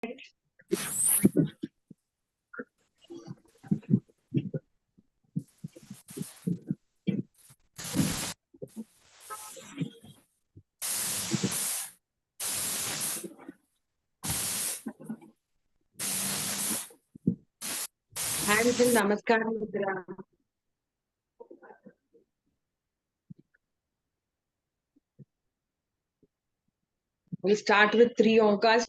Hands in Namaskar Mudra. We start with 3 Omkars.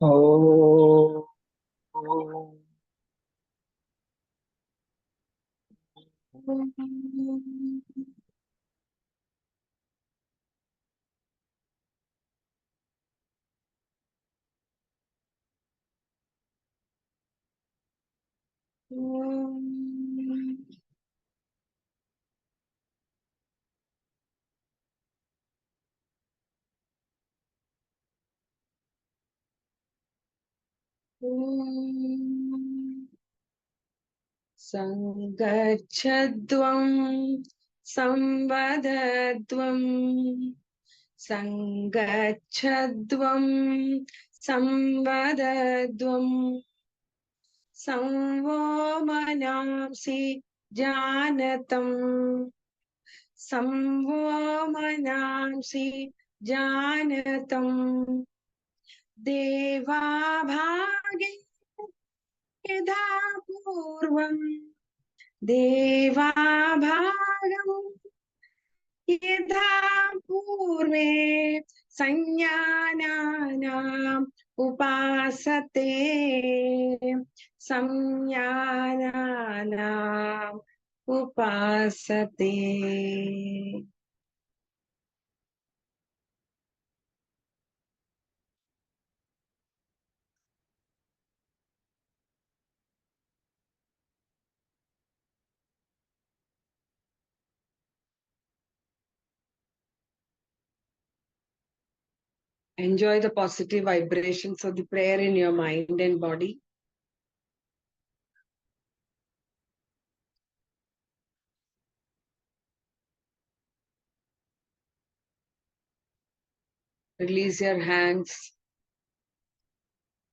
Oh. Sangachadvam Samvadadvam Sangachadvam Samvadadvam Samvo Manamsi Janatam Samvo Manamsi Janatam Deva Bhage यदा पूर्वम् देवाभागम् यथा पूर्वे संज्ञानानाम् उपासते संज्ञानानाम् उपासते. Enjoy the positive vibrations of the prayer in your mind and body. Release your hands.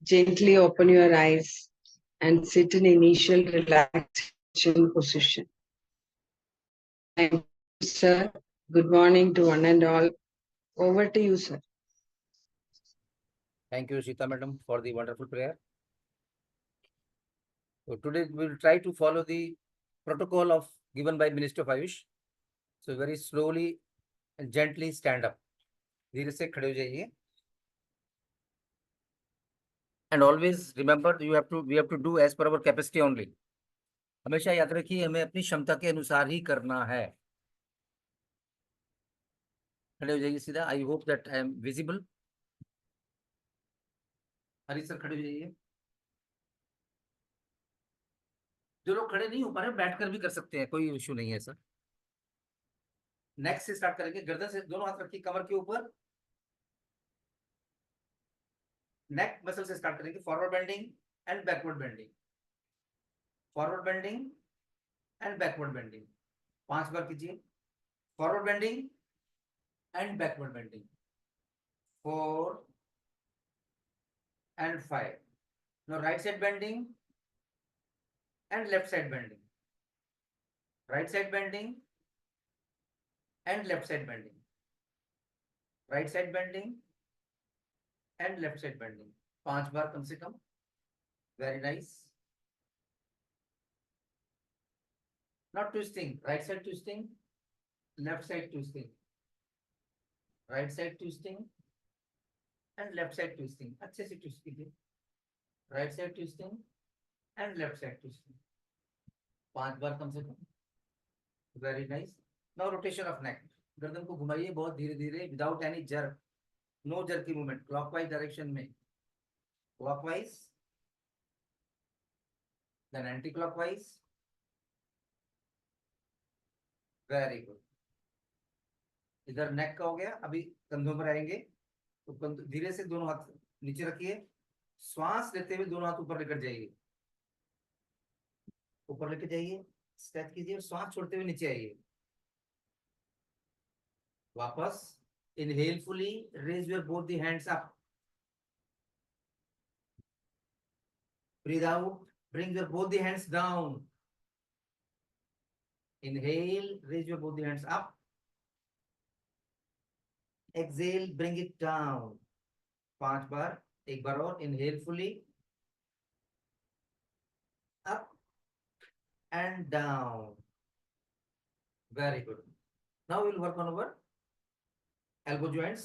Gently open your eyes and sit in initial relaxation position. Thank you, sir. Good morning to one and all. Over to you, sir. Thank you, Sita Madam, for the wonderful prayer. So today we will try to follow the protocol of given by Minister of Ayush. So very slowly and gently stand up. धीरे से खड़े हो जाइए. And always remember we have to do as per our capacity only. हमेशा याद रखिए हमें अपनी क्षमता के अनुसार ही करना है. खड़े हो जाइए सीधा. I hope that I am visible. Hari sir खड़े हो जाइए. जो लोग खड़े नहीं हो पा रहे बैठकर भी कर सकते हैं, कोई इश्यू नहीं है सर. नेक्स्ट से स्टार्ट करेंगे. गर्दन से दोनों हाथ रखिए कमर के ऊपर. नेक मसल से स्टार्ट करेंगे. Forward bending and backward bending. Forward bending and backward bending. 5 बार कीजिए. Forward bending and backward bending. 4 and 5. Now right side bending and left side bending. Right side bending and left side bending. Right side bending and left side bending. 5 बार कम से कम. Very nice. Not twisting. Right side twisting, left side twisting. Right side twisting and left side twisting. अच्छे से twist कीजिए. Right side twisting and left side twisting. 5 बार कम से कम. Very nice. Now rotation of neck. गर्दन को घुमाइए बहुत धीरे धीरे without any jerk. No jerky movement. Clockwise direction में. Clockwise. Then anti-clockwise. Very good. इधर नेक का हो गया. अभी कंधों पर आएंगे. तो धीरे से दोनों हाथ नीचे रखिए. श्वास लेते हुए दोनों हाथ ऊपर लेकर जाइए. ऊपर लेकर जाइए. स्ट्रेच कीजिए. श्वास छोड़ते हुए नीचे आइए. वापस inhale fully, raise your both the hands up. Breathe out, bring your both the hands down. Inhale, raise your both the hands up. Exhale, bring it down. 5 बार, एक बार और. Inhale fully, up and down. Very good. Now we'll work on our elbow joints.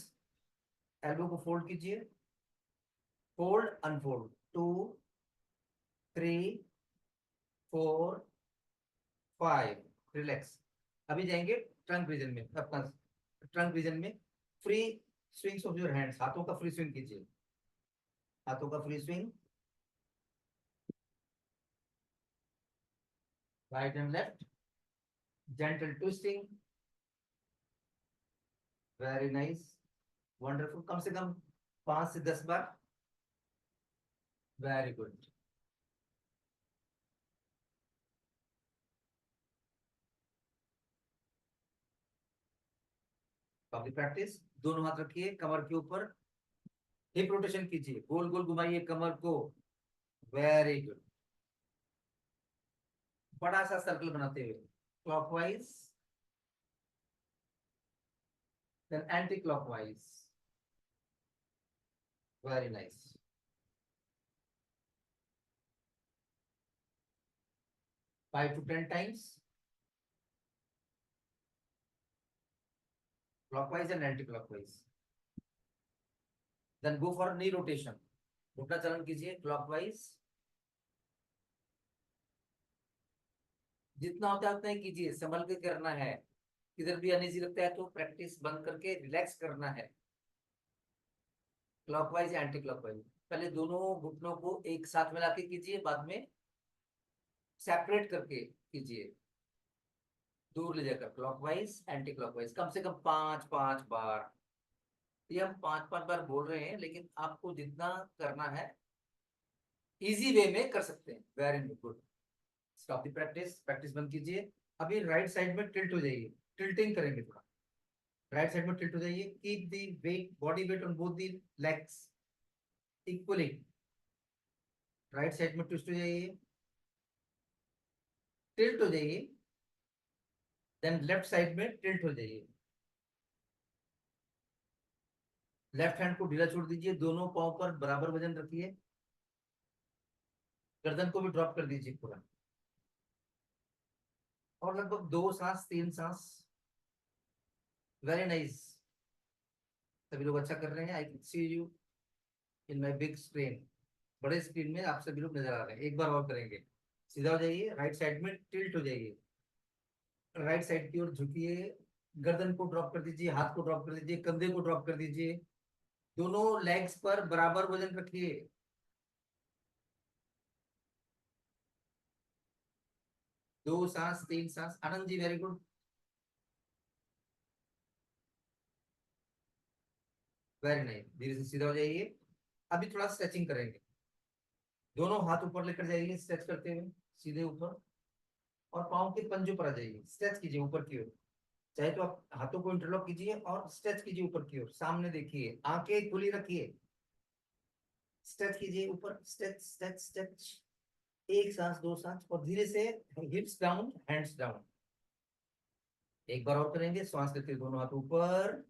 Elbow को fold कीजिए. Fold, unfold. 2, 3, 4, 5. Relax. अभी जाएंगे trunk region में. अपना trunk region में free swings of your hands. हाथों का फ्री स्विंग कीजिए. हाथों का free swing. Right and left. Gentle twisting. Very nice. Wonderful. कम से कम 5 से 10 बार. Very good. Public practice. दोनों हाथ रखिए कमर के ऊपर. हिप रोटेशन कीजिए. गोल गोल घुमाइए कमर को. Very good. बड़ा सा सर्कल बनाते हुए clockwise then anti clockwise. Very nice. 5 to 10 times. Clockwise and anti-clockwise. Then go for knee rotation. घुटना चलन कीजिए clockwise. जितना होता है उतना ही कीजिए. संभल के करना है. किधर भी अनईजी लगता है तो प्रैक्टिस बंद करके रिलैक्स करना है. Clockwise anti clockwise. पहले दोनों घुटनों को एक साथ मिला के कीजिए. बाद में सेपरेट करके कीजिए. दूर ले जाकर क्लॉकवाइज एंटी क्लॉकवाइज. कम से कम 5 बार. ये हम 5 बार बोल रहे हैं लेकिन आपको जितना करना है इजी वे में कर सकते हैं. Very good. Stop the practice. Practice बंद कीजिए. अभी राइट साइड में टिल्ट हो जाइए. टिल्टिंग करेंगे थोड़ा. राइट साइड में टिल्ट हो जाइए. Keep the weight body weight on both the legs equally. Right side में ट्विस्ट हो जाइए. टिल्ट हो जाइए. देन लेफ्ट साइड में टिल्ट हो जाइए. लेफ्ट हैंड को ढीला छोड़ दीजिए. दोनों पांव पर बराबर वजन रखिए. गर्दन को भी ड्रॉप कर दीजिए पूरा. और लगभग 2 सांस 3 सांस. Very nice. सभी लोग अच्छा कर रहे हैं. I can see you in my big screen. बड़े स्क्रीन में आप सभी लोग नजर आ रहे हैं. एक बार और करेंगे. सीधा हो जाइए. राइट साइड में टिल्ट हो जाइए. राइट साइड की ओर झुकिए. गर्दन को ड्रॉप कर दीजिए. हाथ को ड्रॉप कर दीजिए. कंधे को ड्रॉप कर दीजिए. दोनों लेग्स पर बराबर वजन रखिए. 2 सांस 3 सांस. आनंद ji very good. Very nice. धीरे से सीधा हो जाइए. अभी थोड़ा स्ट्रेचिंग करेंगे. दोनों हाथ ऊपर लेकर जाइए स्ट्रेच करते हुए सीधे ऊपर. और पाँव के पंजों पर आ जाइए. स्ट्रेच कीजिए ऊपर की ओर. चाहे तो आप हाथों को इंटरलॉक कीजिए और स्ट्रेच कीजिए ऊपर की ओर. सामने देखिए. आंखें खुली रखिए. स्ट्रेच कीजिए ऊपर. Stretch stretch stretch. एक सांस 2 सांस. और धीरे से हिप्स डाउन हैंड्स डाउन. एक बार और करेंगे. श्वास लेते हुए दोनों हाथ ऊपर.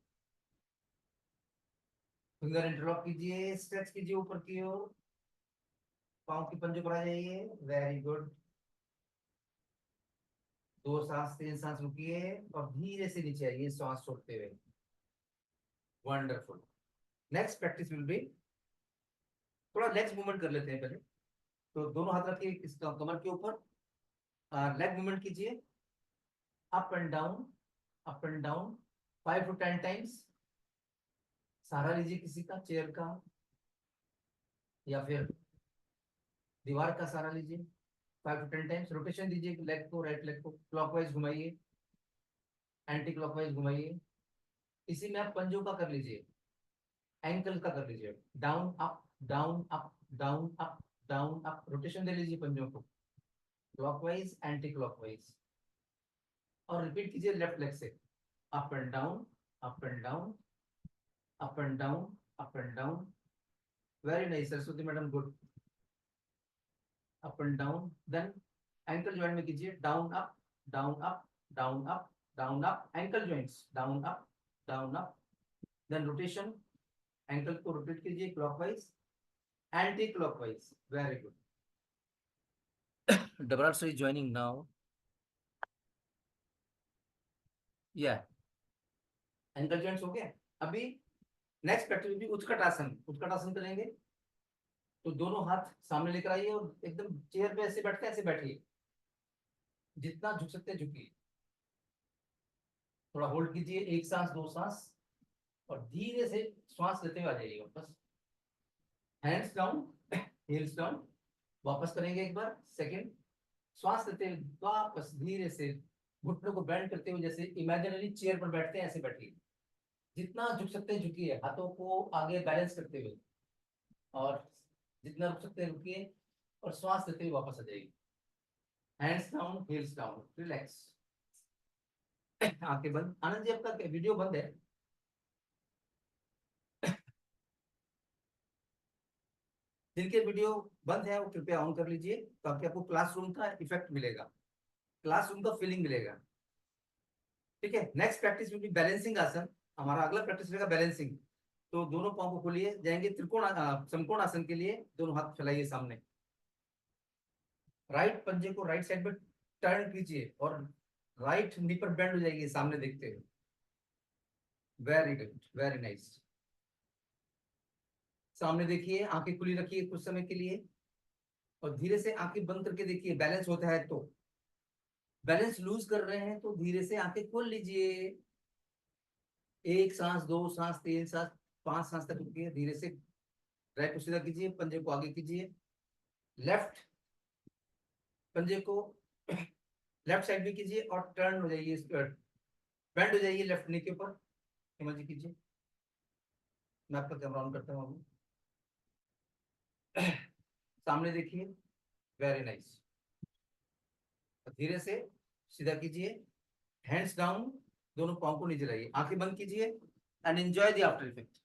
फिंगर इंटरलॉक कीजिए. स्ट्रेच कीजिए ऊपर की ओर. पाँव की पंजों पर आ जाइए. Very good. 2 सांस 3 सांस रुकिए और धीरे से नीचे आइए श्वास छोड़ते हुए. Wonderful. Next practice will B थोड़ा लेग्स मूवमेंट कर लेते हैं पहले. तो दोनों हाथ रखिए इस कमर के ऊपर. लेग मूवमेंट कीजिए. Up and down. Up and down. 5 to 10 times. सहारा लीजिए किसी का. चेयर का या फिर दीवार का सहारा लीजिए. 5 to 10 टाइम्स. रोटेशन दीजिए लेग को. राइट लेग को क्लॉकवाइज घुमाइए. एंटी क्लॉकवाइज घुमाइए. इसी में आप पंजों का कर लीजिए. एंकल का कर लीजिए. Down up down up down up down up. Rotation दे लीजिए पंजों को. Clockwise anti clockwise. और रिपीट कीजिए लेफ्ट लेग से. Up and down up and down, up and down, up and down. Very nice Saraswati madam, good. Up and down, then ankle joint में कीजिए, down up, down up, down up, down up, ankle joints, down up, down up. Then rotation, ankle को rotate कीजिए clockwise, anti clockwise. Very good. Double R is joining now. या ankle joints हो गया। अभी next practice भी उत्कट आसन। उत्कट आसन करेंगे तो दोनों हाथ सामने लेकर आइए और एकदम चेयर पे ऐसे बैठ के ऐसे बैठिए, जितना झुक सकते हैं झुकिए। थोड़ा होल्ड कीजिए, एक सांस दो सांस, और धीरे से श्वास लेते हुए आ जाइए वापस। Hands down, heels down. वापस करेंगे एक बार, सेकंड। श्वास लेते हुए वापस धीरे से घुटनों को बेंड करते हुए, जैसे इमेजिनरी चेयर पर बैठते हैं ऐसे बैठिए। जितना झुक सकते हैं झुकिए, हाथों को आगे बैलेंस करते हुए, और जितना रुक सकते हैं रुकिए, और श्वास लेते हुए वापस आ जाइए। Hands down, heels down, relax. आंखें बंद। आनंद जी, आपका वीडियो बंद है। जिनके वीडियो बंद है वो कृपया ऑन कर लीजिए, ताकि आपको क्लासरूम का इफेक्ट मिलेगा, क्लासरूम का फीलिंग मिलेगा। ठीक है, नेक्स्ट प्रैक्टिस में भी बैलेंसिंग आसन। हमारा अगला प्रैक्टिस रहेगा बैलेंसिंग। तो दोनों पांव को खोलिए, जाएंगे समकोण आसन के लिए। दोनों हाथ फैलाइए सामने, राइट पंजे को राइट साइड में टर्न कीजिए, और राइट नी पर बेंड हो जाएगी सामने देखते हुए। Very good, very nice. सामने देखिए, आंखें खुली रखिए कुछ समय के लिए, और धीरे से आंखें बंद करके देखिए। बैलेंस होता है तो, बैलेंस लूज कर रहे हैं तो धीरे से आंखें खोल लीजिए। एक सांस, दो सांस, तीन सांस, पांच सांस तक रुकिए। धीरे से राइट को सीधा कीजिए, पंजे को आगे कीजिए। लेफ्ट पंजे को लेफ्ट साइड भी कीजिए, और टर्न हो जाइए, बेंड हो जाइए लेफ्ट नी के ऊपर। समझ कीजिए, मैं आपका कैमरा ऑन करता हूँ अभी। सामने देखिए, वेरी नाइस। धीरे से सीधा कीजिए, हैंड्स डाउन, दोनों पांव को नीचे लाइए, आंखें बंद कीजिए, and enjoy the after effect.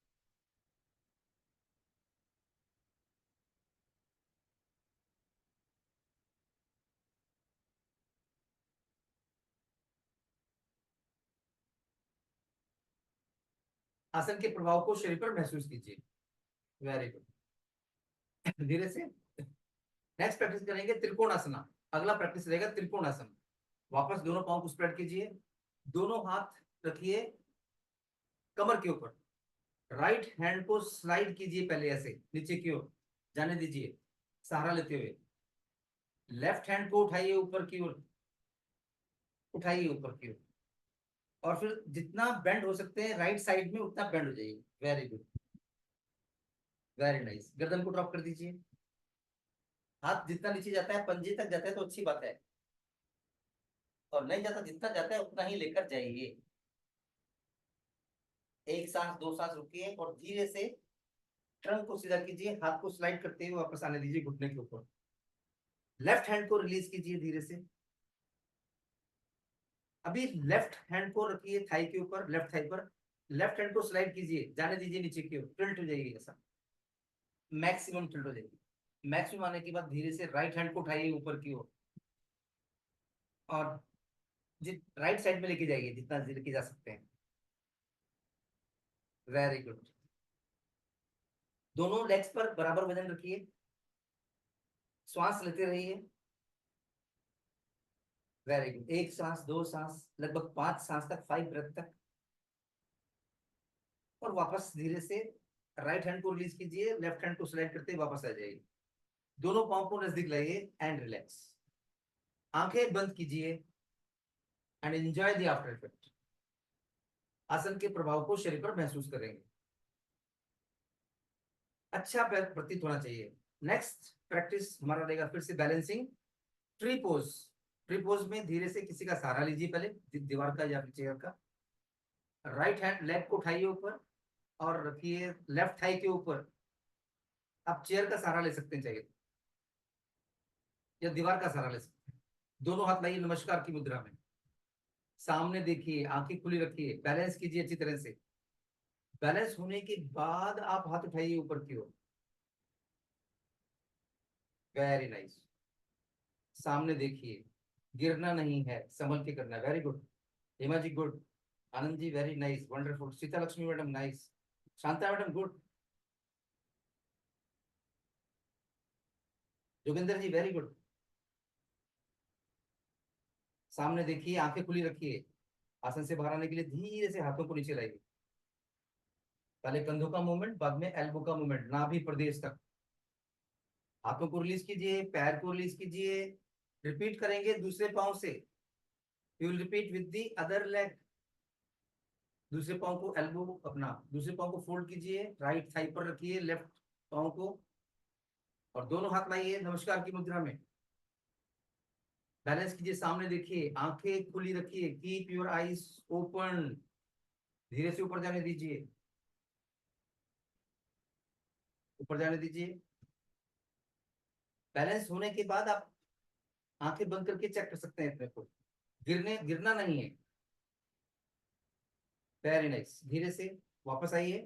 आसन के प्रभाव को शरीर पर महसूस कीजिए। Very good. धीरे से नेक्स्ट प्रैक्टिस करेंगे त्रिकोणासना। अगला प्रैक्टिस रहेगा त्रिकोणासन। वापस दोनों पांव को स्प्रेड कीजिए, दोनों हाथ रखिए कमर के ऊपर। राइट हैंड को स्लाइड कीजिए, पहले ऐसे नीचे की ओर जाने दीजिए सहारा लेते हुए। लेफ्ट हैंड को उठाइए ऊपर की ओर, उठाइए ऊपर की ओर, और फिर जितना बेंड हो सकते हैं राइट साइड में उतना बेंड हो जाइए। Very good, very nice. गर्दन को ड्रॉप कर दीजिए। हाथ जितना नीचे जाता है, पंजे तक जाता है तो अच्छी बात है, और नहीं जाता, जितना जाता है उतना ही लेकर जाइए। एक सांस दो सांस रुकिए, और धीरे से ट्रंक को सीधा कीजिए, हाथ को स्लाइड करते हुए वापस आने दीजिए घुटने के ऊपर। लेफ्ट हैंड को रिलीज कीजिए धीरे से। अभी लेफ्ट हैंड को रखिए थाई के ऊपर, लेफ्ट थाई पर। लेफ्ट हैंड को स्लाइड कीजिए, जाने दीजिए नीचे की ओर, टिल्ट हो जाएगी ऐसा, मैक्सिमम टिल्ट हो जाएगी। मैक्सिमम आने के बाद धीरे से राइट हैंड को उठाइए ऊपर की ओर, और राइट साइड में लेके जाइए जितना लेके जा सकते हैं। Very good. दोनों लेग्स पर बराबर वजन रखिए, श्वास लेते रहिए। Very good. एक सांस, दो सांस, लगभग 5 सांस तक, 5 ब्रेथ तक, और वापस धीरे से राइट हैंड को रिलीज कीजिए, लेफ्ट हैंड को स्लाइड करते वापस आ जाइए। दोनों पांव को नजदीक लाइए एंड रिलैक्स। आंखें बंद कीजिए and enjoy the after effect. आसन के प्रभाव को शरीर पर महसूस करेंगे, अच्छा प्रतीत होना चाहिए। नेक्स्ट प्रैक्टिस हमारा रहेगा फिर से balancing tree pose. Tree pose में धीरे से किसी का सहारा लीजिए, पहले दीवार का या चेयर का। राइट हैंड लेग को उठाइए ऊपर, और रखिए लेफ्ट थाई के ऊपर। आप चेयर का सहारा ले सकते हैं चाहिए, या दीवार का सहारा ले सकते हैं। दोनों हाथ लाइए नमस्कार की मुद्रा में। सामने देखिए, आंखें खुली रखिए, बैलेंस कीजिए अच्छी तरह से। बैलेंस होने के बाद आप हाथ उठाइए ऊपर की ओर। Very nice. सामने देखिए, गिरना नहीं है, संभल के करना है। Very good Hema ji, good. Anand ji, very nice, wonderful. Sita Lakshmi madam, nice. Shanta madam, good. Joginder ji, very good. सामने देखिए, आंखें खुली रखिए। आसन से बाहर आने के लिए धीरे से हाथों को नीचे लाइए। पहले कंधों का मूवमेंट, बाद में एल्बो का मूवमेंट, नाभि प्रदेश तक। हाथों को रिलीज कीजिए, पैर को रिलीज कीजिए। रिपीट करेंगे दूसरे पांव से। You will repeat with the other leg. दूसरे पांव को एल्बो, अपना दूसरे पांव को फोल्ड कीजिए, राइट थाई पर रखिए लेफ्ट पांव को, और दोनों हाथ लाइए नमस्कार की मुद्रा में। बैलेंस कीजिए, सामने देखिए, आंखें खुली रखिए, कीप योर आईज ओपन। धीरे से ऊपर जाने दीजिए, ऊपर जाने दीजिए। बैलेंस होने के बाद आप आंखें बंद करके चेक कर सकते हैं अपने को। गिरना नहीं है। Very nice. धीरे से वापस आइए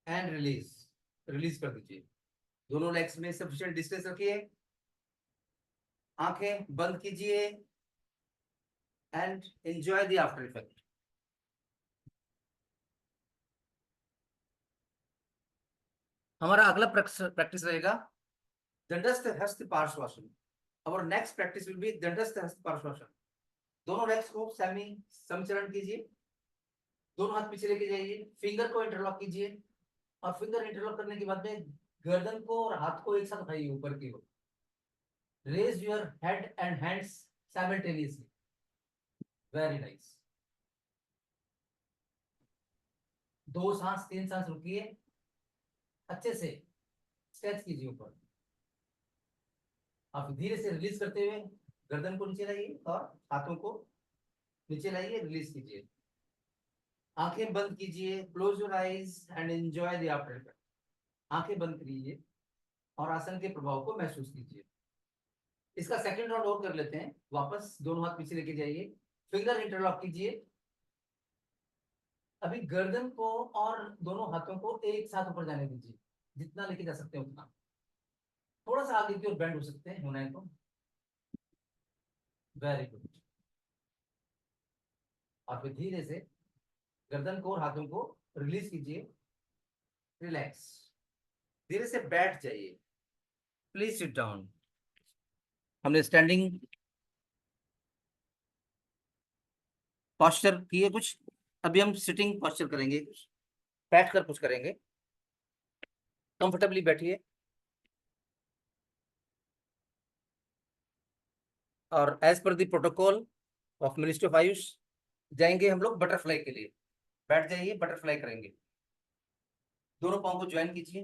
एंड रिलीज। रिलीज कर दीजिए। दोनों लेग्स में सफिशिएंट डिस्टेंस रखिए। आंखें बंद कीजिए and enjoy the after effect. हमारा अगला प्रैक्टिस रहेगा दंडस्थ हस्त पार्श्वासन। और नेक्स्ट प्रैक्टिस विल बी दंडस्थ हस्त पार्श्वासन। दोनों लेग्स को सेमी समचरण कीजिए। दोनों हाथ पीछे लेके जाइए, फिंगर को इंटरलॉक कीजिए, और फिंगर इंटरलॉक करने के बाद में गर्दन को और हाथ को एक साथ उठाइए ऊपर की ओर। Raise your head and hands simultaneously. Very nice. दो सांस, तीन सांस रुकिए, अच्छे से स्ट्रेच कीजिए ऊपर। आप धीरे से रिलीज करते हुए गर्दन को नीचे लाइए और हाथों को नीचे लाइए, रिलीज कीजिए। आंखें बंद कीजिए, close your eyes and enjoy the after effect. आंखें बंद कीजिए और आसन के प्रभाव को महसूस कीजिए। इसका सेकंड राउंड और कर लेते हैं। वापस दोनों हाथ पीछे लेके जाइए, फिंगर इंटरलॉक कीजिए। अभी गर्दन को और दोनों हाथों को एक साथ ऊपर जाने दीजिए, जितना लेके जा सकते हैं उतना। थोड़ा सा आगे की ओर बेंड हो सकते हैं, होना है तो। Very good. और फिर धीरे से गर्दन को और हाथों को रिलीज कीजिए। रिलैक्स। धीरे से बैठ जाइए। Please sit down. हमने स्टैंडिंग पोस्चर किए कुछ, अभी हम सिटिंग पोस्चर करेंगे कुछ, बैठ कर कुछ करेंगे। कंफर्टेबली बैठिए, और as per the protocol of ministry of AYUSH जाएंगे हम लोग बटरफ्लाई के लिए। बैठ जाइए, बटरफ्लाई करेंगे। दोनों पाँव को ज्वाइन कीजिए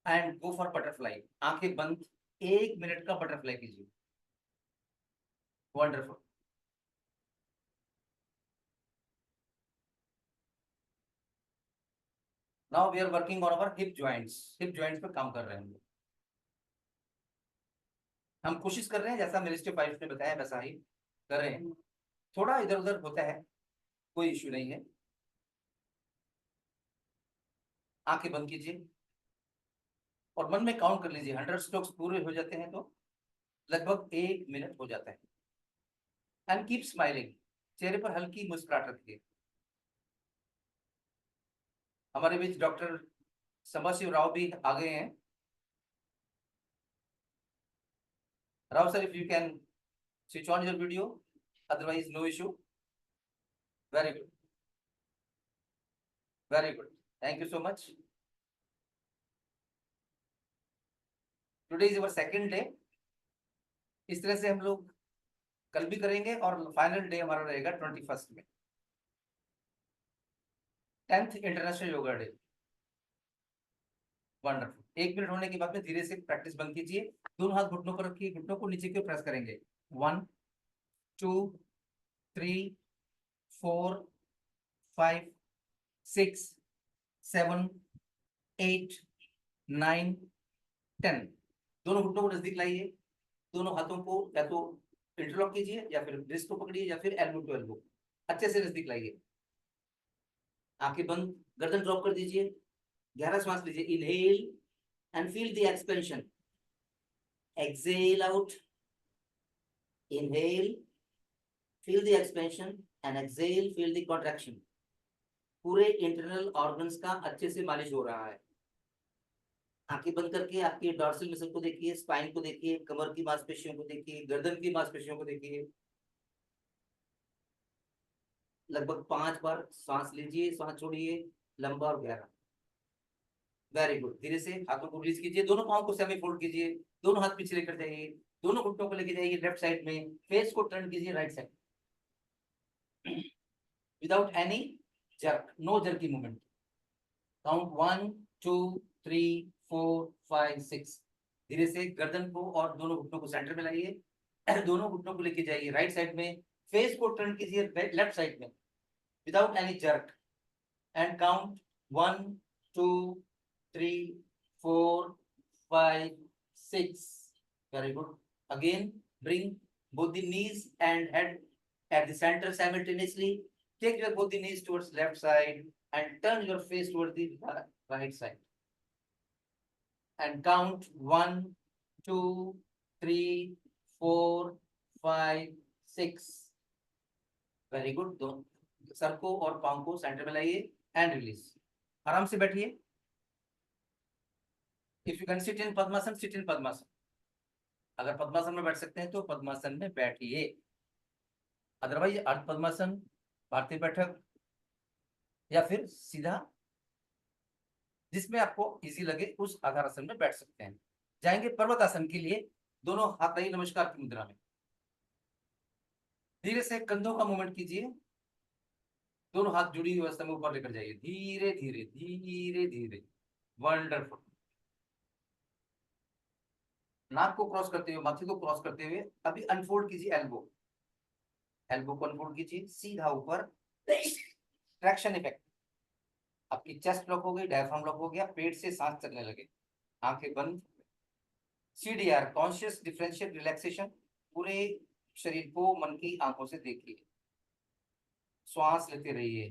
एंड गो फॉर बटरफ्लाई। आंखें बंद, 1 मिनट का बटरफ्लाई कीजिए। Wonderful. Now we are working on our hip joints. Hip joints पे काम कर रहे हैं हम। कोशिश कर रहे हैं जैसा मिनिस्ट्री ऑफ आयुष ने बताया वैसा ही कर रहे हैं। थोड़ा इधर उधर होता है, कोई इश्यू नहीं है। आंखें बंद कीजिए और मन में काउंट कर लीजिए। 100 स्ट्रोक्स पूरे हो जाते हैं तो लगभग 1 मिनट हो जाता है। And keep smiling. चेहरे पर हल्की मुस्कुराहट रखिए। हमारे बीच डॉक्टर संभाशिव राव भी आ गए हैं। Rao sir, if you can switch on your video, otherwise no issue. Very good, very good. Thank you so much. Today is our second day. इस तरह से हम लोग कल भी करेंगे और फाइनल डे हमारा रहेगा 21 में, 10th international yoga day. Wonderful. 1 minute होने के बाद में धीरे से प्रैक्टिस बंद कीजिए। दोनों हाथ घुटनों पर रखिए, घुटनों को नीचे की ओर प्रेस करेंगे। 1 2 3 4 5 6 7 8 9 10। दोनों घुटनों को नजदीक लाइए, दोनों हाथों को या तो इंटरलॉक कीजिए या फिर रिस्ट को पकड़िए या फिर एल्बो टू एल्बो, अच्छे से नजदीक लाइए। आंखें बंद, गर्दन ड्रॉप कर दीजिए, गहरा सांस लीजिए, inhale and feel the expansion, exhale out, inhale feel the expansion and exhale feel the contraction. पूरे इंटरनल ऑर्गन्स का अच्छे से मालिश हो रहा है। आंखें बंद करके आपके डॉर्सल मसल को देखिए, स्पाइन को देखिए, कमर की मांसपेशियों को देखिए, गर्दन की मांसपेशियों को देखिए। लगभग 5 बार सांस लीजिए, सांस छोड़िए, लंबा और गहरा। Very good. धीरे से हाथों को रिलीज कीजिए, दोनों पाँव को सेमी फोल्ड कीजिए, दोनों हाथ पीछे लेकर जाइए, दोनों घुटनों को लेके जाइए लेफ्ट साइड में, फेस को टर्न कीजिए right side without any jerk, no jerky movement. Count 1 2 3 4 5 6। धीरे से गर्दन को और दोनों घुटनों को सेंटर में लाइए, दोनों घुटनों को लेके जाइए राइट साइड में, फेस को टर्न कीजिए लेफ्ट साइड में without any jerk and count 1 2 3 4 5 6। Very good. Again, bring both the knees and head at the center simultaneously. Take your both the knees towards left side and turn your face towards the right side. And count 1 2 3 4 5 6. Very good. दो sir को और पाँव को centre में लाइए and release. आराम से बैठिए। If you can sit in Padmasana, sit in Padmasana. अगर पद्मासन में बैठ सकते हैं तो पद्मासन में बैठिए, अदरवाइज अर्ध पद्मासन, भारतीय बैठक या फिर सीधा, जिसमें आपको इजी लगे उस आधार आसन में बैठ सकते हैं। जाएंगे पर्वत आसन के लिए, दोनों हाथ रही नमस्कार की मुद्रा में। धीरे से कंधों का मूवमेंट कीजिए, दोनों हाथ जुड़ी हुई अवस्था में ऊपर लेकर जाइए, धीरे धीरे धीरे धीरे। वंडरफुल। नाक को क्रॉस करते हुए, माथे को क्रॉस करते हुए अभी अनफोल्ड कीजिए एल्बो, एल्बो को अनफोल्ड कीजिए सीधा ऊपर। ट्रैक्शन इफेक्ट, आपकी चेस्ट लॉक हो गई, डायफ्राम लॉक हो गया, पेट से सांस चलने लगे। आंखें बंद। CDR, conscious differential relaxation. पूरे शरीर को मन की आंखों से देखिए, श्वास लेते रहिए।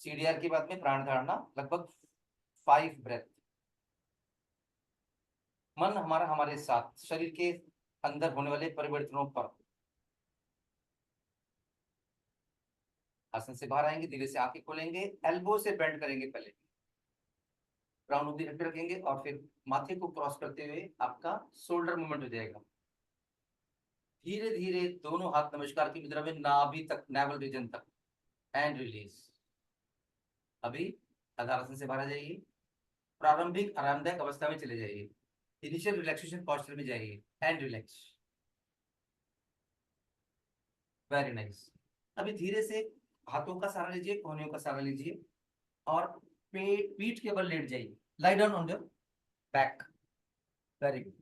CDR के बाद में प्राण धारणा, लगभग 5 ब्रेथ। मन हमारा हमारे साथ, शरीर के अंदर होने वाले परिवर्तनों पर। आसन से बाहर आएंगे, धीरे से आंखें खोलेंगे, एल्बो से बेंड करेंगे, पहले ग्राउंड उंगली ढक रखेंगे और फिर माथे को क्रॉस करते हुए आपका शोल्डर मूवमेंट हो जाएगा। धीरे धीरे दोनों हाथ नमस्कार की मुद्रा में नाभि तक, नेवल रीजन तक, एंड रिलीज। अभी आधारासन से बाहर आ जाइए, प्रारंभिक आरामदायक अवस्था में चले जाइए, इनिशियल रिलैक्सेशन पोस्चर में जाइए एंड रिलैक्स। Very nice. अभी धीरे से हाथों का सहारा लीजिए, कोहनियों का सहारा लीजिए और पीठ के बल लेट जाइए, lie down on your back. Very good.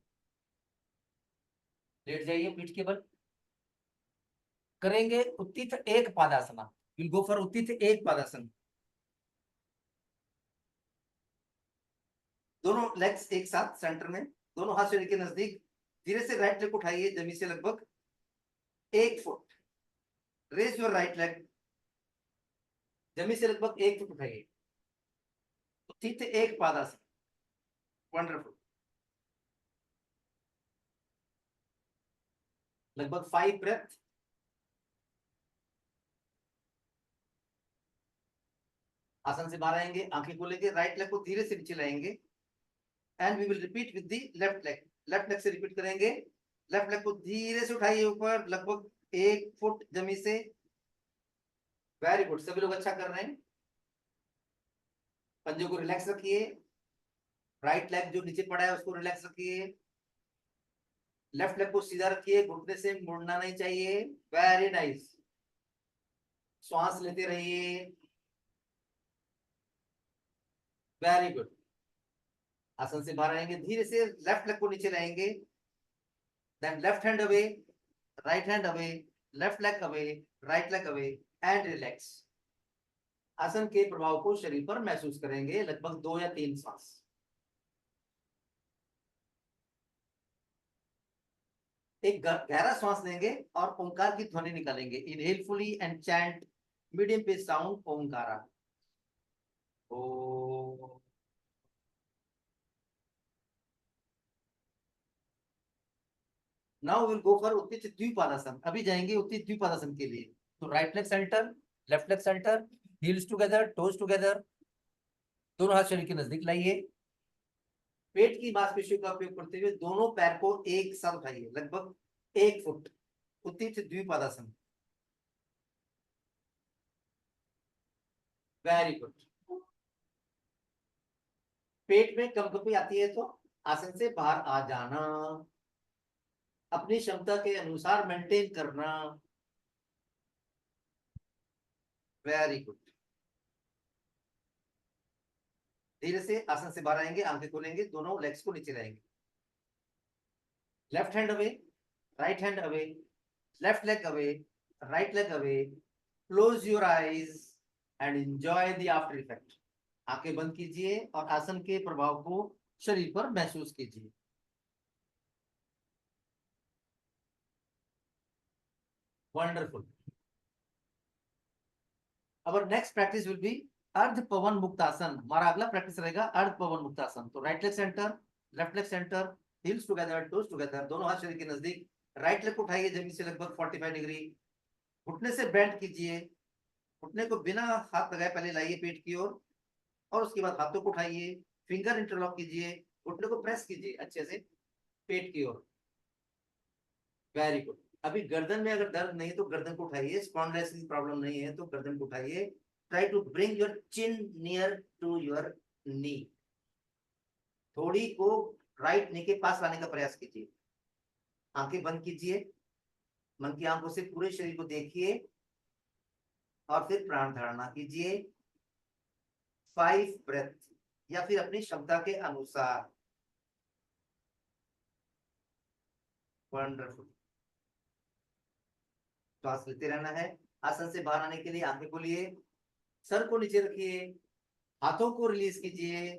लेट जाइए पीठ के बल। करेंगे उत्थित एक पादासना, विल गो फॉर उत्थित एक पादासन। दोनों लेग्स एक साथ सेंटर में, दोनों हाथ शरीर के नजदीक। धीरे से राइट लेग उठाइए जमीन से लगभग 1 फुट। रेज योर राइट लेग, जमीन से लगभग 1 फुट उठाइए। उत्थित एक पादासन। वंडरफुल। लगभग 5 ब्रेथ। आसन से बाहर आएंगे, आंखें खोलेंगे, राइट लेग को धीरे से नीचे लाएंगे and we will repeat with the left leg. Left leg से रिपीट करेंगे। लेफ्ट लेग को धीरे से उठाइए ऊपर, लगभग 1 फुट जमीन से। वेरी गुड, सभी लोग अच्छा कर रहे हैं। पंजों को रिलैक्स रखिए, राइट लेग जो नीचे पड़ा है उसको रिलैक्स रखिए, लेफ्ट लेग को सीधा रखिए, घुटने से मुड़ना नहीं चाहिए। Very nice. श्वास लेते रहिए। Very good. आसन से बाहर आएंगे, धीरे से लेफ्ट लेग को नीचे लाएंगे, then left hand away, right hand away, left leg away, right leg away and relax. आसन के प्रभाव को शरीर पर महसूस करेंगे, लगभग 2 या 3 सांस। एक गहरा श्वास लेंगे और ओंकार की ध्वनि निकालेंगे। Inhale fully and chant medium pitch sound Omkara. Oh now will go for Uttich Dwipadasana. अभी जाएंगे उत्तिच द्विपादासन के लिए। तो right leg centre, left leg centre, heels together, toes together, दोनों हाथ शरीर के नजदीक लाइए। पेट की मांसपेशियों का उपयोग करते हुए दोनों पैर को एक साथ उठाइए, लगभग 1 foot. Uttich Dwipadasana. Very good. पेट में कंपकपी आती है तो आसन से बाहर आ जाना, अपनी क्षमता के अनुसार मेंटेन करना। Very good. धीरे से आसन से बाहर आएंगे, आंखें खोलेंगे, दोनों लेग्स को नीचे लाएंगे। Left hand away, right hand away, left leg away, right leg away. Close your eyes and enjoy the after effect. आंखें बंद कीजिए और आसन के प्रभाव को शरीर पर महसूस कीजिए। Wonderful. Our next practice will be अर्ध पवन मुक्तासन। हमारा अगला प्रैक्टिस रहेगा अर्ध पवन मुक्तासन। तो right leg centre, left leg centre, heels together, toes together, दोनों हाथ शरीर के नजदीक। राइट लेग को उठाइए जमीन से लगभग 45 डिग्री। घुटने से बेंड कीजिए। घुटने को बिना हाथ लगाए पहले लाइए पेट की ओर, और उसके बाद हाथों को उठाइए, फिंगर इंटरलॉक कीजिए, घुटने को प्रेस कीजिए अच्छे से पेट की ओर। Very good. अभी गर्दन में अगर दर्द नहीं है तो गर्दन को उठाइए। स्पॉन्डिलाइटिस की प्रॉब्लम नहीं है तो गर्दन को उठाइए। Try to bring your chin near to your knee. थोड़ी को राइट नी के पास लाने का प्रयास कीजिए। आंखें बंद कीजिए, मन की आंखों से पूरे शरीर को देखिए और फिर प्राण धारणा कीजिए। 5 ब्रेथ या फिर अपनी क्षमता के अनुसार। वंडरफुल। श्वास लेते रहना है। आसन से बाहर आने के लिए आंखें खोलिए, सर को नीचे रखिए, हाथों को रिलीज कीजिए,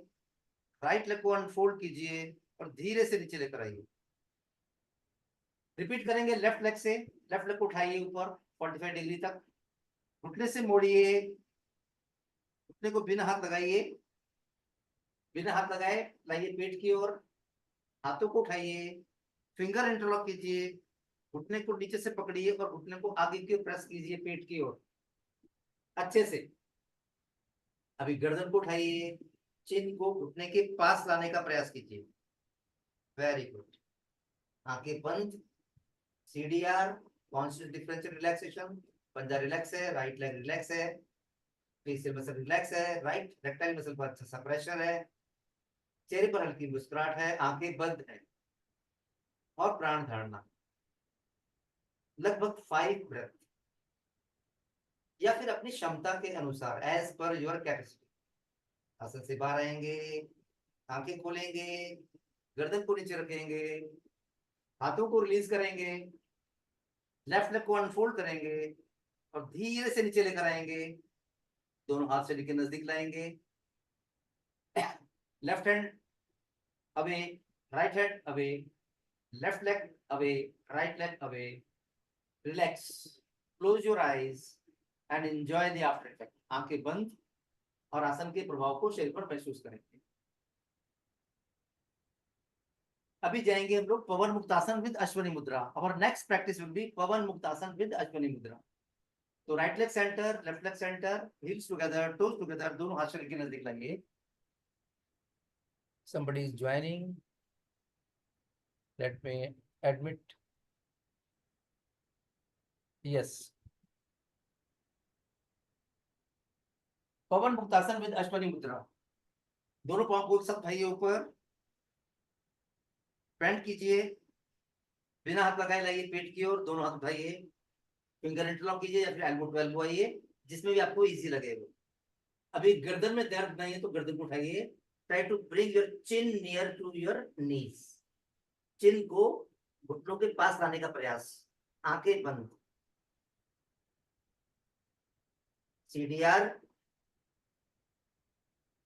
राइट लेग को अनफोल्ड कीजिए और धीरे से नीचे लेकर आइए। रिपीट करेंगे लेफ्ट लेग से। लेफ्ट लेग को उठाइए ऊपर 45 डिग्री तक, घुटने से मोड़िए, घुटने को बिना हाथ लगाइए, बिना हाथ लगाए लाइए पेट की ओर, हाथों को उठाइए, फिंगर इंटरलॉक कीजिए, घुटने को नीचे से पकड़िए और घुटने को आगे की ओर प्रेस कीजिए पेट की ओर अच्छे से। अभी गर्दन को उठाइए, चिन को घुटने के पास लाने का प्रयास कीजिए। Very good. आंखें बंद। CDR, conscious differential relaxation. पंजा रिलैक्स है, राइट लेग रिलैक्स है, फेशियल मसल रिलैक्स है, राइट रेक्टाइल मसल पर अच्छा सा प्रेशर है, चेहरे पर हल्की मुस्कुराहट है, आंखें बंद है और प्राण धारणा। लगभग 5 ब्रेथ या फिर अपनी क्षमता के अनुसार, एज पर योर कैपेसिटी। आसन से बाहर आएंगे, आंखें खोलेंगे, गर्दन को नीचे रखेंगे, हाथों को रिलीज करेंगे, लेफ्ट लेग को अनफोल्ड करेंगे और धीरे से नीचे लेकर आएंगे। दोनों हाथ शरीर के नजदीक लाएंगे। Left hand away, right hand away, left leg away, right leg away. Relax, close your eyes and enjoy the after effect. आंखें बंद और आसन के प्रभाव को शरीर पर महसूस करेंगे। अभी जाएंगे हम लोग पवन मुक्तासन विद अश्वनी मुद्रा। और next practice will B Pawan muktasana with Ashwani मुद्रा। तो right leg centre, left leg centre, heels together, toes together, दोनों हाथ शरीर के नजदीक लाएंगे। Somebody is joining. Let me admit. Yes. Pawan muktasana with Ashwani मुद्रा। दोनों पांव को एक साथ उठाइए ऊपर, बेंड कीजिए, बिना हाथ लगाए लाइए पेट की ओर, दोनों हाथ उठाइए, फिंगर इंटरलॉक कीजिए या फिर एल्बो टू एल्बो आइए, जिसमें भी आपको इजी लगे वो। अभी गर्दन में दर्द नहीं है तो गर्दन को उठाइए। Try to bring your chin near to your knees. Chin को घुटनों के पास लाने का प्रयास। आंखें बंद। सीडीआर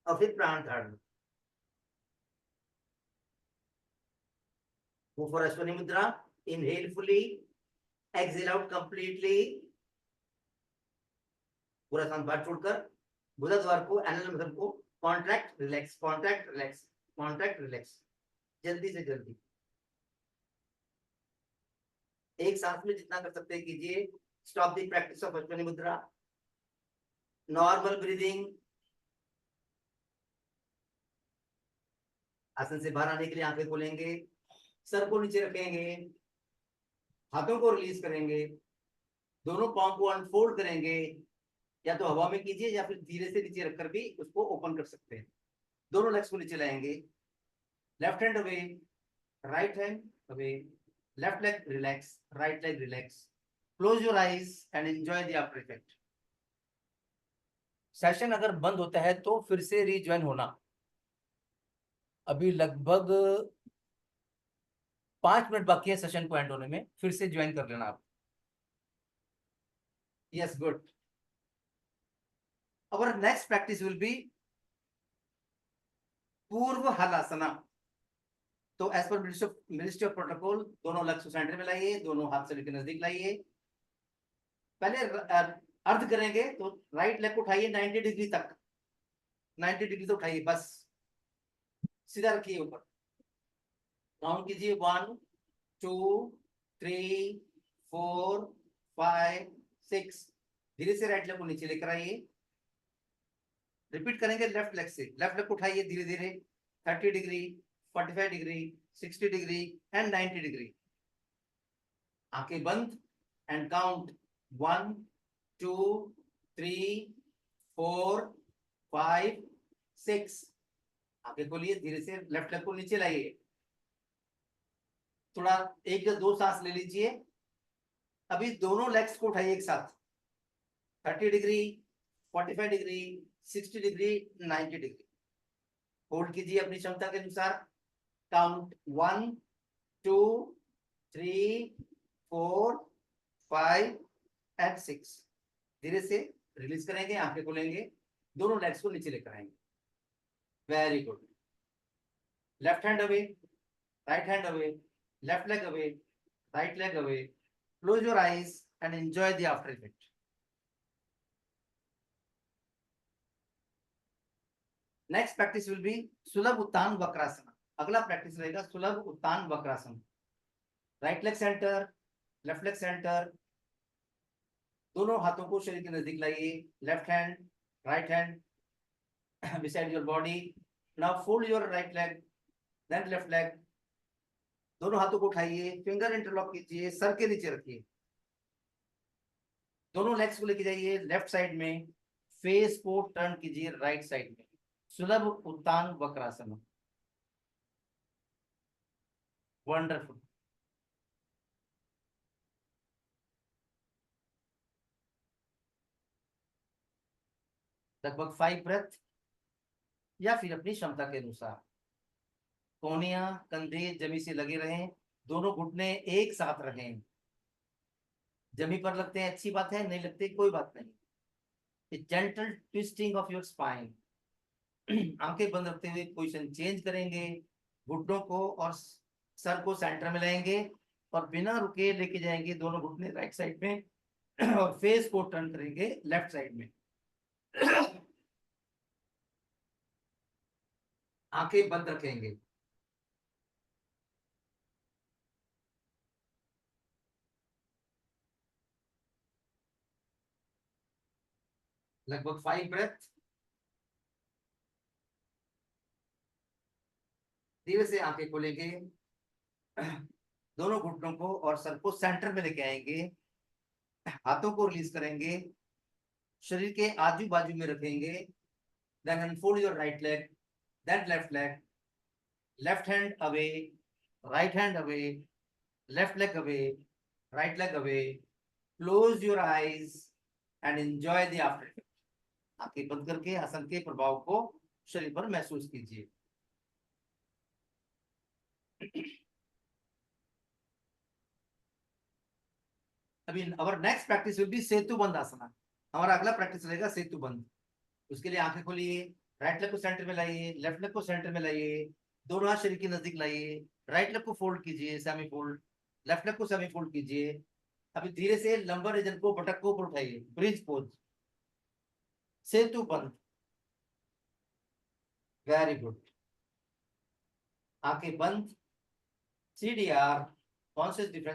और फिर प्राण धारण। गो for Ashwini mudra. Inhale fully, exhale out completely, पूरा सांस बाहर छोड़कर भुजा द्वार को, एनल मसल को contract relax, contract relax, contract relax, जल्दी से जल्दी एक सांस में जितना कर सकते हैं कीजिए। Stop the practice of Ashwani मुद्रा, नॉर्मल ब्रीदिंग। आसन से बाहर आने के लिए आंखें खोलेंगे, सर को नीचे रखेंगे, हाथों को रिलीज करेंगे, दोनों पांव को अनफोल्ड करेंगे, या तो हवा में कीजिए या फिर धीरे से नीचे रखकर भी उसको ओपन कर सकते हैं। दोनों लेग्स को नीचे लाएंगे, left hand away, right hand away, left leg relax, right leg relax, close your eyes and enjoy the after effect. Session अगर बंद होता है तो फिर से रीज्वाइन होना। अभी लगभग 5 मिनट बाकी है सेशन को एंड होने में, फिर से ज्वाइन कर लेना आप। Yes, good. Our next practice will be पूर्व हलासना। तो as per ministry of protocol दोनों लेग्स को सेंटर में लाइए, दोनों हाथ शरीर के नजदीक लाइए। पहले अर्ध करेंगे तो राइट लेग को उठाइए 90 डिग्री तक, 90 डिग्री तो उठाइए, बस सीधा रखिए ऊपर। काउंट कीजिए 1 2 3 4 5 6। धीरे से राइट लेग को नीचे लेकर आइए। रिपीट करेंगे लेफ्ट लेग से। लेफ्ट लेग को उठाइए धीरे धीरे, 30 degree, 45 degree, 60 degree and 90 degree. आंखें बंद एंड काउंट 1 2 3 4 5 6। आंखें खोलिए, धीरे से लेफ्ट लेग को नीचे लाइए। थोड़ा 1 या 2 सांस ले लीजिए। अभी दोनों लेग्स को उठाइए एक साथ, 30 degree, 45 degree, 60 degree, 90 degree. Hold कीजिए अपनी क्षमता के अनुसार। Count 1 2 3 4 5 and 6। धीरे से रिलीज करेंगे, आंखें खोलेंगे, दोनों लेग्स को नीचे लेकर आएंगे। Very good. Left hand away, right hand away, left leg away, right leg away, close your eyes and enjoy the after effect. Next practice will be Sulabh Uttan Vakrasana. अगला प्रैक्टिस रहेगा Sulabh Uttan Vakrasana. Right leg centre, left leg centre, दोनों हाथों को शरीर के नजदीक लाइए। Left hand, right hand beside your body. Now fold your right leg, then left leg. दोनों हाथों को उठाइए, फिंगर इंटरलॉक कीजिए, सर के नीचे रखिए। दोनों लेग्स को लेके जाइए लेफ्ट साइड में, फेस को टर्न कीजिए राइट साइड में। सुलभ उत्तान वक्रासन। वंडरफुल। लगभग 5 ब्रेथ या फिर अपनी क्षमता के अनुसार। कोहनियां कंधे जमी से लगे रहें, दोनों घुटने एक साथ रहें। जमी पर लगते हैं अच्छी बात है, नहीं लगते कोई बात नहीं। Gentle twisting of your spine. आंखें बंद रखते हुए पोजीशन चेंज करेंगे, घुटनों को और सर को सेंटर में लाएंगे और बिना रुके लेके जाएंगे दोनों घुटने राइट साइड में और फेस को टर्न करेंगे लेफ्ट साइड में। आंखें बंद रखेंगे। लगभग 5 ब्रेथ। धीरे से आंखें खोलेंगे, दोनों घुटनों को और सर को सेंटर में लेके आएंगे, हाथों को रिलीज करेंगे, शरीर के आजू बाजू में रखेंगे। Then unfold your right leg, then left leg, left hand away, right hand away, left leg away, right leg away, close your eyes and enjoy the after effect. आंखें बंद करके आसन के प्रभाव को शरीर पर महसूस कीजिए। अभी our next practice will be Setu Bandh Asana. हमारा अगला प्रैक्टिस रहेगा सेतु बंद। उसके लिए आंखें खोलिए, राइट लेग को सेंटर में लाइए, लेफ्ट लेग को सेंटर में लाइए, दोनों हाथ शरीर के नजदीक लाइए, राइट लेग को फोल्ड कीजिए, सेमी फोल्ड, लेफ्ट लेग को सेमी फोल्ड कीजिए। अभी धीरे से लंबर रीजन को, बटक को ऊपर उठाइए, ब्रिज पोज, सेतु बंद, वेरी गुड। आंखें बंद, CDR, कॉन्शियस डिफरेंस